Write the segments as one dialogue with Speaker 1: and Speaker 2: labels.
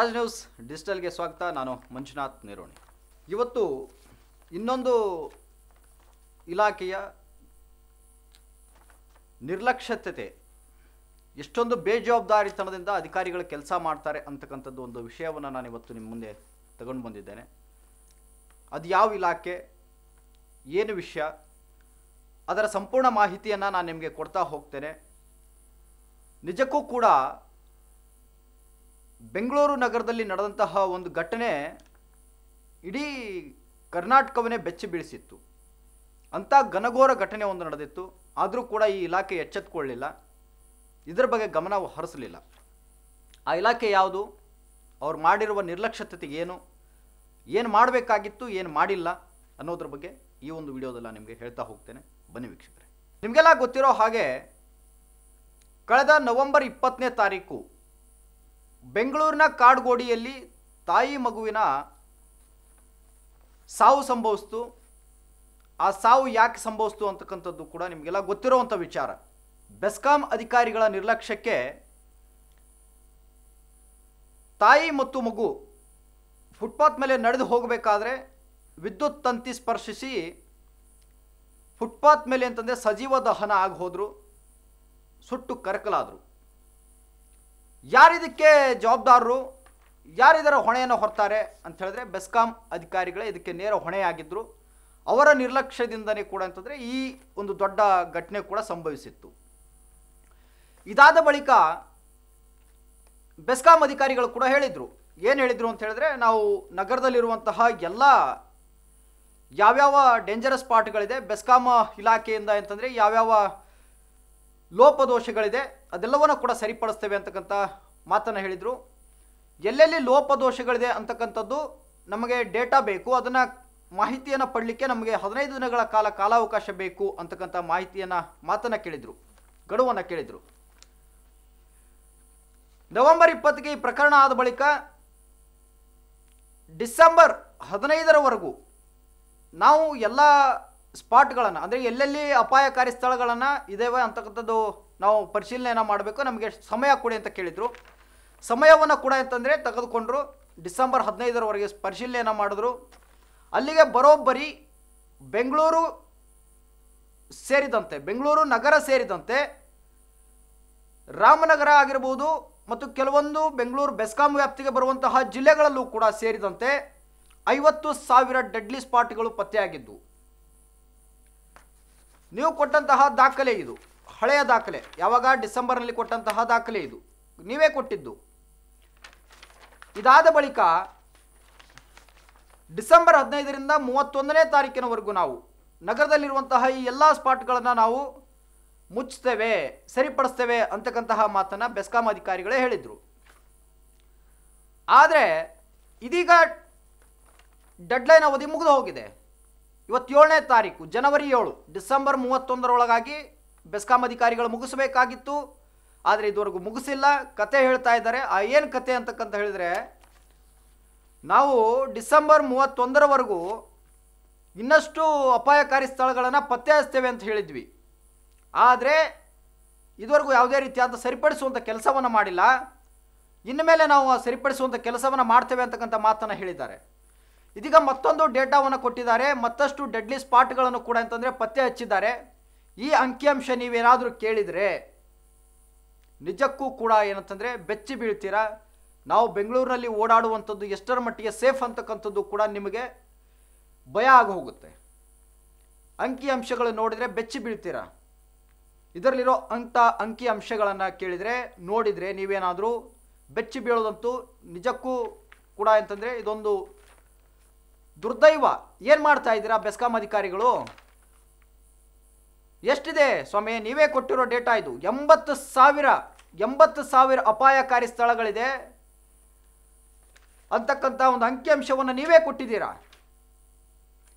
Speaker 1: Raj news ಡಿಜಿಟಲ್ಗೆ ಸ್ವಾಗತ. ನಾನು ಮಂಜುನಾಥ್ ನೇರೋಣಿ. ಇವತ್ತು ಇನ್ನೊಂದು ಇಲಾಖೆಯ ನಿರ್ಲಕ್ಷ್ಯತೆ, ಎಷ್ಟೊಂದು ಬೇಜವಾಬ್ದಾರಿತನದಿಂದ ಅಧಿಕಾರಿಗಳು ಕೆಲಸ ಮಾಡ್ತಾರೆ ಅಂತಕ್ಕಂಥದ್ದು ಒಂದು ವಿಷಯವನ್ನು ನಾನು ಇವತ್ತು ನಿಮ್ಮ ಮುಂದೆ ತಗೊಂಡು ಬಂದಿದ್ದೇನೆ. ಅದು ಯಾವ ಇಲಾಖೆ, ಏನು ವಿಷಯ, ಅದರ ಸಂಪೂರ್ಣ ಮಾಹಿತಿಯನ್ನು ನಾನು ನಿಮಗೆ ಕೊಡ್ತಾ ಹೋಗ್ತೇನೆ. ನಿಜಕ್ಕೂ ಕೂಡ ಬೆಂಗಳೂರು ನಗರದಲ್ಲಿ ನಡೆದಂತಹ ಒಂದು ಘಟನೆ ಇಡೀ ಕರ್ನಾಟಕವನ್ನೇ ಬೆಚ್ಚಿ ಬೀಳಿಸಿತ್ತು. ಅಂಥ ಘನಘೋರ ಘಟನೆ ಒಂದು ನಡೆದಿತ್ತು. ಆದರೂ ಕೂಡ ಈ ಇಲಾಖೆ ಎಚ್ಚೆತ್ತುಕೊಳ್ಳಲಿಲ್ಲ, ಇದರ ಬಗ್ಗೆ ಗಮನ ಹರಿಸಲಿಲ್ಲ. ಆ ಇಲಾಖೆ ಯಾವುದು, ಅವ್ರು ಮಾಡಿರುವ ನಿರ್ಲಕ್ಷ್ಯತೆಗೆ ಏನು ಮಾಡಬೇಕಾಗಿತ್ತು, ಏನು ಮಾಡಿಲ್ಲ ಅನ್ನೋದ್ರ ಬಗ್ಗೆ ಈ ಒಂದು ವಿಡಿಯೋದಲ್ಲಿ ನಾನು ನಿಮಗೆ ಹೇಳ್ತಾ ಹೋಗ್ತೇನೆ. ಬನ್ನಿ ವೀಕ್ಷಕರೇ. ನಿಮಗೆಲ್ಲ ಗೊತ್ತಿರೋ ಹಾಗೆ ಕಳೆದ ನವೆಂಬರ್ 20ನೇ ತಾರೀಕು ಬೆಂಗಳೂರಿನ ಕಾಡ್ಗೋಡಿಯಲ್ಲಿ ತಾಯಿ ಮಗುವಿನ ಸಾವು ಸಂಭವಿಸ್ತು. ಆ ಸಾವು ಯಾಕೆ ಸಂಭವಿಸ್ತು ಅಂತಕ್ಕಂಥದ್ದು ಕೂಡ ನಿಮಗೆಲ್ಲ ಗೊತ್ತಿರುವಂಥ ವಿಚಾರ. ಬೆಸ್ಕಾಂ ಅಧಿಕಾರಿಗಳ ನಿರ್ಲಕ್ಷ್ಯಕ್ಕೆ ತಾಯಿ ಮತ್ತು ಮಗು ಫುಟ್ಪಾತ್ ಮೇಲೆ ನಡೆದು ಹೋಗಬೇಕಾದ್ರೆ ವಿದ್ಯುತ್ ತಂತಿ ಸ್ಪರ್ಶಿಸಿ ಫುಟ್ಪಾತ್ ಮೇಲೆ ಅಂತಂದರೆ ಸಜೀವ ದಹನ ಆಗಿ ಹೋದರು, ಸುಟ್ಟು ಕರಕಲಾದರು. ಯಾರಿದಕ್ಕೆ ಜವಾಬ್ದಾರರು, ಯಾರಿದರ ಹೊಣೆಯನ್ನು ಹೊರ್ತಾರೆ ಅಂತ ಹೇಳಿದ್ರೆ ಬೆಸ್ಕಾಂ ಅಧಿಕಾರಿಗಳೇ ಇದಕ್ಕೆ ನೇರ ಹೊಣೆಯಾಗಿದ್ದರು. ಅವರ ನಿರ್ಲಕ್ಷ್ಯದಿಂದನೇ ಕೂಡ ಅಂತಂದರೆ ಈ ಒಂದು ದೊಡ್ಡ ಘಟನೆ ಕೂಡ ಸಂಭವಿಸಿತ್ತು. ಇದಾದ ಬಳಿಕ ಬೆಸ್ಕಾಂ ಅಧಿಕಾರಿಗಳು ಕೂಡ ಹೇಳಿದರು. ಏನು ಹೇಳಿದರು ಅಂತ ಹೇಳಿದ್ರೆ, ನಾವು ನಗರದಲ್ಲಿರುವಂತಹ ಎಲ್ಲ ಯಾವ್ಯಾವ ಡೇಂಜರಸ್ ಸ್ಪಾಟ್ಗಳಿದೆ, ಬೆಸ್ಕಾಂ ಇಲಾಖೆಯಿಂದ ಅಂತಂದರೆ ಯಾವ್ಯಾವ ಲೋಪದೋಷಗಳಿದೆ ಅದೆಲ್ಲವನ್ನೂ ಕೂಡ ಸರಿಪಡಿಸ್ತೇವೆ ಅಂತಕ್ಕಂಥ ಮಾತನ್ನು ಹೇಳಿದರು. ಎಲ್ಲೆಲ್ಲಿ ಲೋಪದೋಷಗಳಿದೆ ಅಂತಕ್ಕಂಥದ್ದು ನಮಗೆ ಡೇಟಾ ಬೇಕು, ಅದನ್ನು ಮಾಹಿತಿಯನ್ನು ಪಡಲಿಕ್ಕೆ ನಮಗೆ 15 ದಿನಗಳ ಕಾಲಾವಕಾಶ ಬೇಕು ಅಂತಕ್ಕಂಥ ಮಾತನ್ನು ಕೇಳಿದರು, ಗಡುವನ್ನು ಕೇಳಿದರು. ನವೆಂಬರ್ 20ಗೆ ಈ ಪ್ರಕರಣ ಆದ ಬಳಿಕ ಡಿಸೆಂಬರ್ 15ರವರೆಗೂ ನಾವು ಎಲ್ಲ ಸ್ಪಾಟ್ಗಳನ್ನು, ಅಂದರೆ ಎಲ್ಲೆಲ್ಲಿ ಅಪಾಯಕಾರಿ ಸ್ಥಳಗಳನ್ನು ಇದ್ದೇವೆ ಅಂತಕ್ಕಂಥದ್ದು ನಾವು ಪರಿಶೀಲನೆಯನ್ನು ಮಾಡಬೇಕು, ನಮಗೆ ಸಮಯ ಕೊಡಿ ಅಂತ ಕೇಳಿದರು. ಸಮಯವನ್ನು ಕೂಡ ಅಂತಂದರೆ ತೆಗೆದುಕೊಂಡ್ರು. ಡಿಸೆಂಬರ್ 15ರವರೆಗೆ ಪರಿಶೀಲನೆಯನ್ನು ಮಾಡಿದ್ರು. ಅಲ್ಲಿಗೆ ಬರೋಬ್ಬರಿ ಬೆಂಗಳೂರು ಸೇರಿದಂತೆ, ಬೆಂಗಳೂರು ನಗರ ಸೇರಿದಂತೆ ರಾಮನಗರ ಆಗಿರ್ಬೋದು ಮತ್ತು ಕೆಲವೊಂದು ಬೆಂಗಳೂರು ಬೆಸ್ಕಾಂ ವ್ಯಾಪ್ತಿಗೆ ಬರುವಂತಹ ಜಿಲ್ಲೆಗಳಲ್ಲೂ ಕೂಡ ಸೇರಿದಂತೆ 50,000 ಡೆಡ್ಲಿ ಸ್ಪಾಟ್ಗಳು ಪತ್ತೆಯಾಗಿದ್ದು. ನೀವು ಕೊಟ್ಟಂತಹ ದಾಖಲೆ ಇದು, ಹಳೆಯ ದಾಖಲೆ, ಯಾವಾಗ ಡಿಸೆಂಬರ್ನಲ್ಲಿ ಕೊಟ್ಟಂತಹ ದಾಖಲೆ ಇದು, ನೀವೇ ಕೊಟ್ಟಿದ್ದು. ಇದಾದ ಬಳಿಕ ಡಿಸೆಂಬರ್ 15ರಿಂದ 31ನೇ ತಾರೀಕಿನವರೆಗೂ ನಾವು ನಗರದಲ್ಲಿರುವಂತಹ ಈ ಎಲ್ಲ ಸ್ಪಾಟ್ಗಳನ್ನು ನಾವು ಮುಚ್ಚುತ್ತೇವೆ, ಸರಿಪಡಿಸ್ತೇವೆ ಅಂತಕ್ಕಂತಹ ಮಾತನ್ನು ಬೆಸ್ಕಾಂ ಅಧಿಕಾರಿಗಳೇ ಹೇಳಿದರು. ಆದರೆ ಇದೀಗ ಡೆಡ್ಲೈನ್ ಅವಧಿ ಮುಗಿದು ಹೋಗಿದೆ. ಇವತ್ತು 7ನೇ ತಾರೀಕು, ಜನವರಿ 7, ಡಿಸೆಂಬರ್ 31ರೊಳಗಾಗಿ ಬೆಸ್ಕಾಂ ಅಧಿಕಾರಿಗಳು ಮುಗಿಸಬೇಕಾಗಿತ್ತು. ಆದರೆ ಇದುವರೆಗೂ ಮುಗಿಸಿಲ್ಲ. ಕತೆ ಹೇಳ್ತಾ ಇದ್ದಾರೆ. ಏನು ಕತೆ ಅಂತಕ್ಕಂತ ಹೇಳಿದರೆ, ನಾವು ಡಿಸೆಂಬರ್ 31ರವರೆಗೂ ಇನ್ನಷ್ಟು ಅಪಾಯಕಾರಿ ಸ್ಥಳಗಳನ್ನು ಪತ್ತೆ ಹಚ್ತೇವೆ ಅಂತ ಹೇಳಿದ್ವಿ. ಆದರೆ ಇದುವರೆಗೂ ಯಾವುದೇ ರೀತಿಯಾದ ಸರಿಪಡಿಸುವಂಥ ಕೆಲಸವನ್ನು ಮಾಡಿಲ್ಲ. ಇನ್ನು ಮೇಲೆ ನಾವು ಸರಿಪಡಿಸುವಂಥ ಕೆಲಸವನ್ನು ಮಾಡ್ತೇವೆ ಅಂತಕ್ಕಂಥ ಮಾತನ್ನು ಹೇಳಿದ್ದಾರೆ. ಇದೀಗ ಮತ್ತೊಂದು ಡೇಟಾವನ್ನು ಕೊಟ್ಟಿದ್ದಾರೆ, ಮತ್ತಷ್ಟು ಡೆಡ್ಲಿ ಸ್ಪಾಟ್ಗಳನ್ನು ಕೂಡ ಅಂತಂದರೆ ಪತ್ತೆ ಹಚ್ಚಿದ್ದಾರೆ. ಈ ಅಂಕಿಅಂಶ ನೀವೇನಾದರೂ ಕೇಳಿದರೆ ನಿಜಕ್ಕೂ ಕೂಡ ಏನಂತಂದರೆ ಬೆಚ್ಚಿ ಬೀಳ್ತೀರಾ. ನಾವು ಬೆಂಗಳೂರಿನಲ್ಲಿ ಓಡಾಡುವಂಥದ್ದು ಎಷ್ಟರ ಮಟ್ಟಿಗೆ ಸೇಫ್ ಅಂತಕ್ಕಂಥದ್ದು ಕೂಡ ನಿಮಗೆ ಭಯ ಆಗಿ ಹೋಗುತ್ತೆ. ಅಂಕಿಅಂಶಗಳು ನೋಡಿದರೆ ಬೆಚ್ಚಿ ಬೀಳ್ತೀರಾ. ಇದರಲ್ಲಿರೋ ಅಂಕಿಅಂಶಗಳನ್ನು ಕೇಳಿದರೆ, ನೋಡಿದರೆ ನೀವೇನಾದರೂ ಬೆಚ್ಚಿ ಬೀಳೋದಂತೂ ನಿಜಕ್ಕೂ ಕೂಡ ಅಂತಂದರೆ ಇದೊಂದು ದುರ್ದೈವ. ಏನು ಮಾಡ್ತಾ ಇದ್ದೀರಾ ಬೆಸ್ಕಾಂ ಅಧಿಕಾರಿಗಳು? ಎಷ್ಟಿದೆ ಸ್ವಾಮಿ, ನೀವೇ ಕೊಟ್ಟಿರೋ ಡೇಟಾ ಇದು. 80,000 ಅಪಾಯಕಾರಿ ಸ್ಥಳಗಳಿದೆ ಅಂತಕ್ಕಂಥ ಒಂದು ಅಂಕಿಅಂಶವನ್ನು ನೀವೇ ಕೊಟ್ಟಿದ್ದೀರಾ.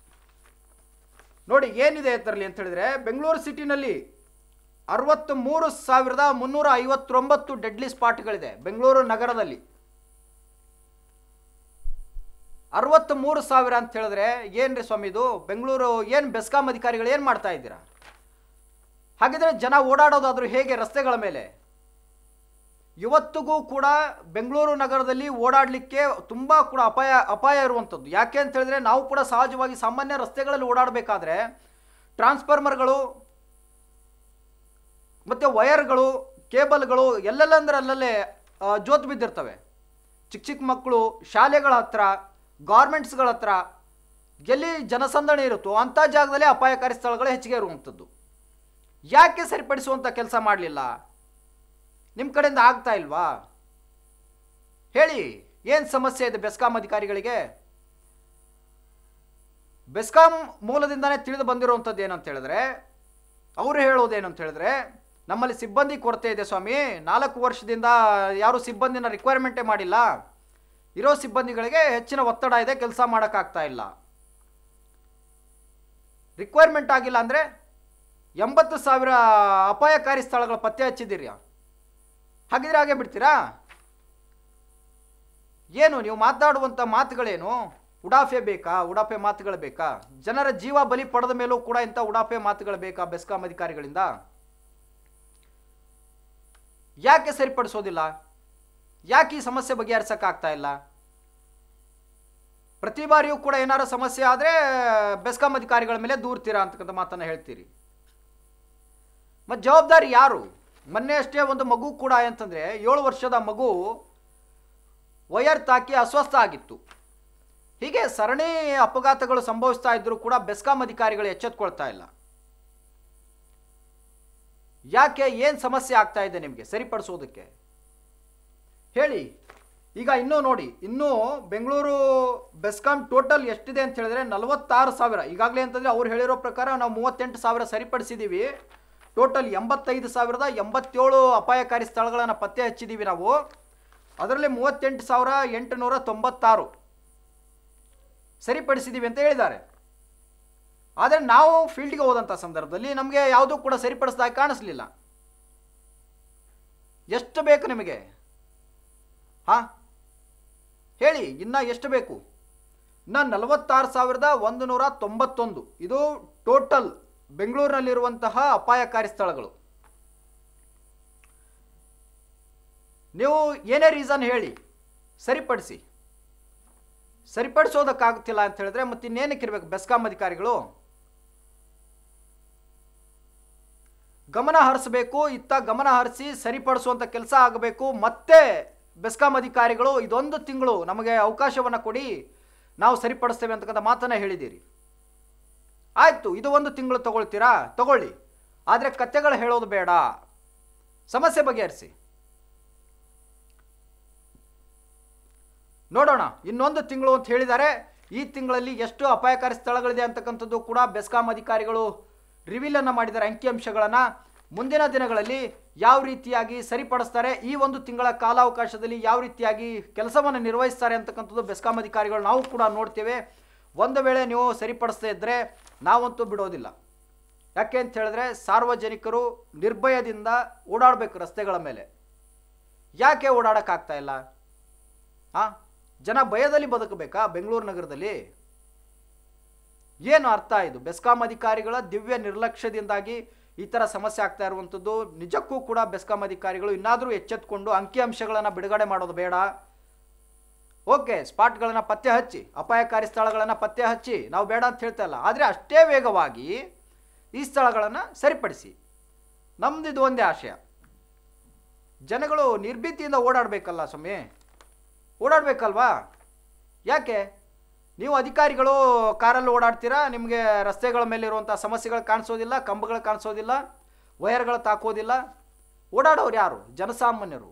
Speaker 1: ನೋಡಿ ಏನಿದೆ ಅದರಲ್ಲಿ ಅಂತ ಹೇಳಿದ್ರೆ, ಬೆಂಗಳೂರು ಸಿಟಿನಲ್ಲಿ 63,359 ಡೆಡ್ಲಿ ಸ್ಪಾಟ್ಗಳಿದೆ. ಬೆಂಗಳೂರು ನಗರದಲ್ಲಿ 63,000 ಅಂತ ಹೇಳಿದ್ರೆ ಏನ್ರಿ ಸ್ವಾಮಿ ಇದು? ಬೆಂಗಳೂರು ಏನು ಬೆಸ್ಕಾಂ ಅಧಿಕಾರಿಗಳು ಏನು ಮಾಡ್ತಾ ಇದ್ದೀರಾ? ಹಾಗಿದ್ರೆ ಜನ ಓಡಾಡೋದಾದ್ರೂ ಹೇಗೆ ರಸ್ತೆಗಳ ಮೇಲೆ? ಇವತ್ತಿಗೂ ಕೂಡ ಬೆಂಗಳೂರು ನಗರದಲ್ಲಿ ಓಡಾಡಲಿಕ್ಕೆ ತುಂಬ ಕೂಡ ಅಪಾಯ ಇರುವಂಥದ್ದು. ಯಾಕೆ ಅಂತ ಹೇಳಿದ್ರೆ ನಾವು ಕೂಡ ಸಹಜವಾಗಿ ಸಾಮಾನ್ಯ ರಸ್ತೆಗಳಲ್ಲಿ ಓಡಾಡಬೇಕಾದ್ರೆ ಟ್ರಾನ್ಸ್ಫಾರ್ಮರ್ಗಳು ಮತ್ತು ವಯರ್ಗಳು, ಕೇಬಲ್ಗಳು ಎಲ್ಲೆಲ್ಲಂದ್ರೆ ಅಲ್ಲಲ್ಲೇ ಜೋತು ಬಿದ್ದಿರ್ತವೆ. ಚಿಕ್ಕ ಚಿಕ್ಕ ಮಕ್ಕಳು ಶಾಲೆಗಳ ಹತ್ರ, ಗಾರ್ಮೆಂಟ್ಸ್ಗಳ ಹತ್ರ ಎಲ್ಲಿ ಜನಸಂದಣಿ ಇರುತ್ತೋ ಅಂಥ ಜಾಗದಲ್ಲಿ ಅಪಾಯಕಾರಿ ಸ್ಥಳಗಳು ಹೆಚ್ಚಿಗೆ ಇರುವಂಥದ್ದು. ಯಾಕೆ ಸರಿಪಡಿಸುವಂಥ ಕೆಲಸ ಮಾಡಲಿಲ್ಲ? ನಿಮ್ಮ ಕಡೆಯಿಂದ ಆಗ್ತಾ ಇಲ್ವಾ? ಹೇಳಿ, ಏನು ಸಮಸ್ಯೆ ಇದೆ ಬೆಸ್ಕಾಂ ಅಧಿಕಾರಿಗಳಿಗೆ? ಬೆಸ್ಕಾಂ ಮೂಲದಿಂದನೇ ತಿಳಿದು ಬಂದಿರುವಂಥದ್ದು ಏನಂತ ಹೇಳಿದ್ರೆ, ಅವರು ಹೇಳೋದೇನು ಅಂತ ಹೇಳಿದ್ರೆ, ನಮ್ಮಲ್ಲಿ ಸಿಬ್ಬಂದಿ ಕೊರತೆ ಇದೆ ಸ್ವಾಮಿ, 4 ವರ್ಷದಿಂದ ಯಾರು ಸಿಬ್ಬಂದಿನ ರಿಕ್ವೈರ್ಮೆಂಟೇ ಮಾಡಿಲ್ಲ, ಇರೋ ಸಿಬ್ಬಂದಿಗಳಿಗೆ ಹೆಚ್ಚಿನ ಒತ್ತಡ ಇದೆ, ಕೆಲಸ ಮಾಡೋಕ್ಕಾಗ್ತಾ ಇಲ್ಲ. ರಿಕ್ವೈರ್ಮೆಂಟ್ ಆಗಿಲ್ಲ ಅಂದರೆ 80,000 ಅಪಾಯಕಾರಿ ಸ್ಥಳಗಳು ಪತ್ತೆ ಹಚ್ಚಿದ್ದೀರಿ. ಹಾಗಿದ್ರೆ ಹಾಗೆ ಬಿಡ್ತೀರಾ? ಏನು ನೀವು ಮಾತಾಡುವಂಥ ಮಾತುಗಳೇನು? ಉಡಾಫೆ ಬೇಕಾ? ಉಡಾಫೆ ಮಾತುಗಳು ಬೇಕಾ? ಜನರ ಜೀವ ಬಲಿ ಪಡೆದ ಮೇಲೂ ಕೂಡ ಇಂಥ ಉಡಾಫೆ ಮಾತುಗಳು ಬೇಕಾ ಬೆಸ್ಕಾಂ ಅಧಿಕಾರಿಗಳಿಂದ? ಯಾಕೆ ಸರಿಪಡಿಸೋದಿಲ್ಲ? ಯಾಕೆ ಈ ಸಮಸ್ಯೆ ಬಗೆಹರಿಸೋಕ್ಕಾಗ್ತಾ ಇಲ್ಲ? ಪ್ರತಿ ಬಾರಿಯೂ ಕೂಡ ಏನಾರು ಸಮಸ್ಯೆ ಆದರೆ ಬೆಸ್ಕಾಂ ಅಧಿಕಾರಿಗಳ ಮೇಲೆ ದೂರ್ತೀರಾ ಅಂತಕ್ಕಂಥ ಮಾತನ್ನು ಹೇಳ್ತೀರಿ. ಮತ್ತು ಜವಾಬ್ದಾರಿ ಯಾರು? ಮೊನ್ನೆ ಅಷ್ಟೇ ಒಂದು ಮಗು ಕೂಡ ಅಂತಂದರೆ 7 ವರ್ಷದ ಮಗು ವಯರ್ ತಾಕಿ ಅಸ್ವಸ್ಥ ಆಗಿತ್ತು. ಹೀಗೆ ಸರಣಿ ಅಪಘಾತಗಳು ಸಂಭವಿಸ್ತಾ ಇದ್ದರೂ ಕೂಡ ಬೆಸ್ಕಾಂ ಅಧಿಕಾರಿಗಳು ಎಚ್ಚೆತ್ತುಕೊಳ್ತಾ ಇಲ್ಲ. ಯಾಕೆ? ಏನು ಸಮಸ್ಯೆ ಆಗ್ತಾ ಇದೆ ನಿಮಗೆ ಸರಿಪಡಿಸೋದಕ್ಕೆ? ಹೇಳಿ. ಈಗ ಇನ್ನೂ ನೋಡಿ, ಇನ್ನೂ ಬೆಂಗಳೂರು ಬೆಸ್ಕಾಂ ಟೋಟಲ್ ಎಷ್ಟಿದೆ ಅಂತ ಹೇಳಿದ್ರೆ 46,000. ಈಗಾಗಲೇ ಅಂತಂದರೆ ಅವ್ರು ಹೇಳಿರೋ ಪ್ರಕಾರ ನಾವು 38,000 ಸರಿಪಡಿಸಿದ್ದೀವಿ. ಟೋಟಲ್ 85,087 ಅಪಾಯಕಾರಿ ಸ್ಥಳಗಳನ್ನು ಪತ್ತೆ ಹಚ್ಚಿದ್ದೀವಿ ನಾವು. ಅದರಲ್ಲಿ 38,896 ಸರಿಪಡಿಸಿದ್ದೀವಿ ಅಂತ ಹೇಳಿದ್ದಾರೆ. ಆದರೆ ನಾವು ಫೀಲ್ಡ್ಗೆ ಹೋದಂಥ ಸಂದರ್ಭದಲ್ಲಿ ನಮಗೆ ಯಾವುದೂ ಕೂಡ ಸರಿಪಡಿಸಿದಾಗ ಕಾಣಿಸ್ಲಿಲ್ಲ. ಎಷ್ಟು ಬೇಕು ನಿಮಗೆ? ಹಾಂ ಹೇಳಿ, ಇನ್ನು ಎಷ್ಟು ಬೇಕು? ಇನ್ನು 46,191. ಇದು ಟೋಟಲ್ ಬೆಂಗಳೂರಿನಲ್ಲಿರುವಂತಹ ಅಪಾಯಕಾರಿ ಸ್ಥಳಗಳು. ನೀವು ಏನೇ ರೀಸನ್ ಹೇಳಿ, ಸರಿಪಡಿಸೋದಕ್ಕಾಗುತ್ತಿಲ್ಲ ಅಂತ ಹೇಳಿದ್ರೆ ಮತ್ತೆ ಇನ್ನೇನಕ್ಕೆ ಇರಬೇಕು ಬೆಸ್ಕಾಂ ಅಧಿಕಾರಿಗಳು? ಗಮನ ಹರಿಸಬೇಕು. ಇತ್ತ ಗಮನ ಹರಿಸಿ ಸರಿಪಡಿಸುವಂಥ ಕೆಲಸ ಆಗಬೇಕು. ಮತ್ತೆ ಬೆಸ್ಕಾಂ ಅಧಿಕಾರಿಗಳು ಇದೊಂದು ತಿಂಗಳು ನಮಗೆ ಅವಕಾಶವನ್ನು ಕೊಡಿ, ನಾವು ಸರಿಪಡಿಸ್ತೇವೆ ಅಂತಕ್ಕಂಥ ಮಾತನ್ನು ಹೇಳಿದ್ದೀರಿ. ಆಯಿತು, ಇದು 1 ತಿಂಗಳು ತಗೊಳ್ತೀರಾ? ತಗೊಳ್ಳಿ. ಆದರೆ ಕಥೆಗಳು ಹೇಳೋದು ಬೇಡ, ಸಮಸ್ಯೆ ಬಗೆಹರಿಸಿ. ನೋಡೋಣ, ಇನ್ನೊಂದು ತಿಂಗಳು ಅಂತ ಹೇಳಿದ್ದಾರೆ. ಈ ತಿಂಗಳಲ್ಲಿ ಎಷ್ಟು ಅಪಾಯಕಾರಿ ಸ್ಥಳಗಳಿದೆ ಅಂತಕ್ಕಂಥದ್ದು ಕೂಡ ಬೆಸ್ಕಾಂ ಅಧಿಕಾರಿಗಳು ರಿವೀಲನ್ನು ಮಾಡಿದ್ದಾರೆ, ಅಂಕಿಅಂಶಗಳನ್ನು. ಮುಂದಿನ ದಿನಗಳಲ್ಲಿ ಯಾವ ರೀತಿಯಾಗಿ ಸರಿಪಡಿಸ್ತಾರೆ, ಈ 1 ತಿಂಗಳ ಕಾಲಾವಕಾಶದಲ್ಲಿ ಯಾವ ರೀತಿಯಾಗಿ ಕೆಲಸವನ್ನು ನಿರ್ವಹಿಸ್ತಾರೆ ಅಂತಕ್ಕಂಥದ್ದು ಬೆಸ್ಕಾಂ ಅಧಿಕಾರಿಗಳು ನಾವು ಕೂಡ ನೋಡ್ತೇವೆ. ಒಂದು ವೇಳೆ ನೀವು ಸರಿಪಡಿಸದೇ ಇದ್ದರೆ ನಾವಂತೂ ಬಿಡೋದಿಲ್ಲ. ಯಾಕೆ ಅಂತ ಹೇಳಿದ್ರೆ ಸಾರ್ವಜನಿಕರು ನಿರ್ಭಯದಿಂದ ಓಡಾಡಬೇಕು ರಸ್ತೆಗಳ ಮೇಲೆ. ಯಾಕೆ ಓಡಾಡೋಕ್ಕಾಗ್ತಾ ಇಲ್ಲ? ಜನ ಭಯದಲ್ಲಿ ಬದುಕಬೇಕಾ ಬೆಂಗಳೂರು ನಗರದಲ್ಲಿ? ಏನು ಅರ್ಥ ಇದು? ಬೆಸ್ಕಾಂ ಅಧಿಕಾರಿಗಳ ದಿವ್ಯ ನಿರ್ಲಕ್ಷ್ಯದಿಂದಾಗಿ ಈ ಥರ ಸಮಸ್ಯೆ ಆಗ್ತಾ ಇರುವಂಥದ್ದು. ನಿಜಕ್ಕೂ ಕೂಡ ಬೆಸ್ಕಾಂ ಅಧಿಕಾರಿಗಳು ಇನ್ನಾದರೂ ಎಚ್ಚೆತ್ತುಕೊಂಡು ಅಂಕಿಅಂಶಗಳನ್ನು ಬಿಡುಗಡೆ ಮಾಡೋದು ಬೇಡ. ಓಕೆ, ಸ್ಪಾಟ್ಗಳನ್ನು ಪತ್ತೆ ಹಚ್ಚಿ, ಅಪಾಯಕಾರಿ ಸ್ಥಳಗಳನ್ನು ಪತ್ತೆ ಹಚ್ಚಿ, ನಾವು ಬೇಡ ಅಂತ ಹೇಳ್ತಾ ಇಲ್ಲ. ಆದರೆ ಅಷ್ಟೇ ವೇಗವಾಗಿ ಈ ಸ್ಥಳಗಳನ್ನು ಸರಿಪಡಿಸಿ. ನಮ್ಮದಿದು ಒಂದೇ ಆಶಯ, ಜನಗಳು ನಿರ್ಭೀತಿಯಿಂದ ಓಡಾಡಬೇಕಲ್ಲ ಸ್ವಾಮಿ, ಓಡಾಡಬೇಕಲ್ವಾ? ಯಾಕೆ ನೀವು ಅಧಿಕಾರಿಗಳು ಕಾರಲ್ಲಿ ಓಡಾಡ್ತೀರಾ, ನಿಮಗೆ ರಸ್ತೆಗಳ ಮೇಲಿರುವಂಥ ಸಮಸ್ಯೆಗಳು ಕಾಣಿಸೋದಿಲ್ಲ, ಕಂಬಗಳು ಕಾಣಿಸೋದಿಲ್ಲ, ವಯರ್ಗಳು ತಾಕೋದಿಲ್ಲ. ಓಡಾಡೋರು ಯಾರು? ಜನಸಾಮಾನ್ಯರು,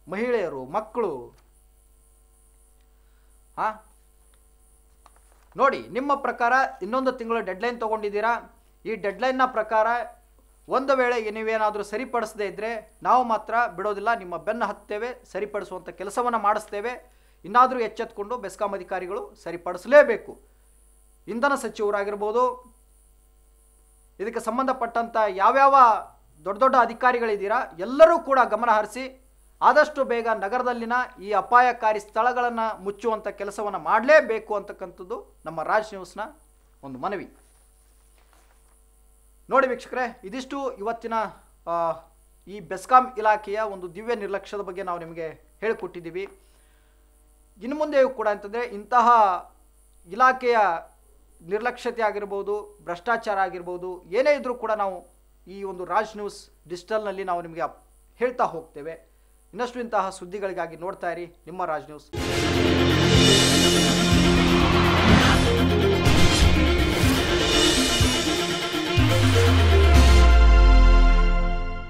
Speaker 1: ಮಹಿಳೆಯರು, ಮಕ್ಕಳು. ನೋಡಿ, ನಿಮ್ಮ ಪ್ರಕಾರ ಇನ್ನೊಂದು ತಿಂಗಳು ಡೆಡ್ಲೈನ್ ತೊಗೊಂಡಿದ್ದೀರಾ. ಈ ಡೆಡ್ಲೈನ್ನ ಪ್ರಕಾರ ಒಂದು ವೇಳೆ ನೀವೇನಾದರೂ ಸರಿಪಡಿಸದೇ ಇದ್ದರೆ ನಾವು ಮಾತ್ರ ಬಿಡೋದಿಲ್ಲ, ನಿಮ್ಮ ಬೆನ್ನು ಹತ್ತೇವೆ, ಸರಿಪಡಿಸುವಂಥ ಕೆಲಸವನ್ನು ಮಾಡಿಸ್ತೇವೆ. ಇನ್ನಾದರೂ ಎಚ್ಚೆತ್ತುಕೊಂಡು ಬೆಸ್ಕಾಂ ಅಧಿಕಾರಿಗಳು ಸರಿಪಡಿಸಲೇಬೇಕು. ಇಂಧನ ಸಚಿವರಾಗಿರ್ಬೋದು, ಇದಕ್ಕೆ ಸಂಬಂಧಪಟ್ಟಂಥ ಯಾವ್ಯಾವ ದೊಡ್ಡ ದೊಡ್ಡ ಅಧಿಕಾರಿಗಳಿದ್ದೀರಾ ಎಲ್ಲರೂ ಕೂಡ ಗಮನ ಹರಿಸಿ ಆದಷ್ಟು ಬೇಗ ನಗರದಲ್ಲಿನ ಈ ಅಪಾಯಕಾರಿ ಸ್ಥಳಗಳನ್ನು ಮುಚ್ಚುವಂಥ ಕೆಲಸವನ್ನು ಮಾಡಲೇಬೇಕು ಅಂತಕ್ಕಂಥದ್ದು ನಮ್ಮ ರಾಜ್ ನ್ಯೂಸ್ನ ಒಂದು ಮನವಿ. ನೋಡಿ ವೀಕ್ಷಕರೇ, ಇದಿಷ್ಟು ಇವತ್ತಿನ ಈ ಬೆಸ್ಕಾಂ ಇಲಾಖೆಯ ಒಂದು ದಿವ್ಯ ನಿರ್ಲಕ್ಷ್ಯದ ಬಗ್ಗೆ ನಾವು ನಿಮಗೆ ಹೇಳಿಕೊಟ್ಟಿದ್ದೀವಿ. ಇನ್ನು ಮುಂದೆಯೂ ಕೂಡ ಅಂತಂದರೆ ಇಂತಹ ಇಲಾಖೆಯ ನಿರ್ಲಕ್ಷ್ಯತೆ ಆಗಿರ್ಬೋದು, ಭ್ರಷ್ಟಾಚಾರ ಆಗಿರ್ಬೋದು, ಏನೇ ಇದ್ದರೂ ಕೂಡ ನಾವು ಈ ಒಂದು ರಾಜ್ ನ್ಯೂಸ್ ಡಿಜಿಟಲ್ನಲ್ಲಿ ನಾವು ನಿಮಗೆ ಹೇಳ್ತಾ ಹೋಗ್ತೇವೆ. ಇನ್ನಷ್ಟು ಇಂತಹ ಸುದ್ದಿಗಳಿಗಾಗಿ ನೋಡ್ತಾ ಇರಿ ನಿಮ್ಮ ರಾಜ್ ನ್ಯೂಸ್.